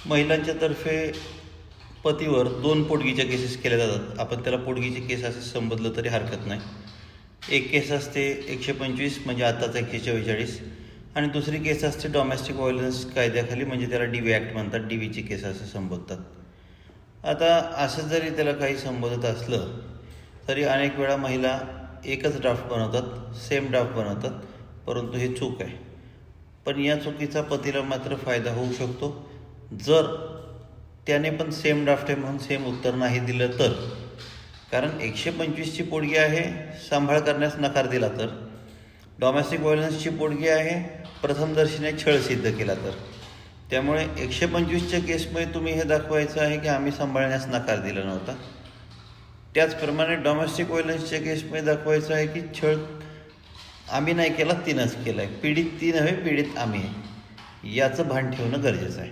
महिलांच्या तर्फे पतीवर 2 पोटगीच्या केसेस केल्या जातात. आपण त्याला पोटगीचे केस असं संबोधलं तरी हरकत नाही. एक केस असते 125 म्हणजे आत्ताचा 144 आणि दुसरी केस असते डोमेस्टिक व्हायलन्स कायद्याखाली म्हणजे त्याला DV ॲक्ट म्हणतात. DVची केस असं संबोधतात. आता असं जरी त्याला काही संबोधत असलं तरी अनेक वेळा महिला एकच ड्राफ्ट बनवतात, सेम ड्राफ्ट बनवतात, परंतु हे चूक आहे. पण या चुकीचा पतीला मात्र फायदा होऊ शकतो जर त्याने पण सेम ड्राफ्ट आहे म्हणून सेम उत्तर नाही दिलं तर. कारण 125ची पोटगी आहे, सांभाळ करण्यास नकार दिला तर. डोमेस्टिक व्हायलन्सची पोटगी आहे, प्रथमदर्शनी छळ सिद्ध केला तर. त्यामुळे 125च्या केसमध्ये तुम्ही हे दाखवायचं आहे की आम्ही सांभाळण्यास नकार दिला नव्हता. त्याचप्रमाणे डोमेस्टिक व्हायलन्सच्या केसमध्ये दाखवायचं आहे की छळ आम्ही नाही केला, तिनंच केला आहे. पीडित ती नव्हे, पीडित आम्ही आहे. याचं भान ठेवणं गरजेचं आहे.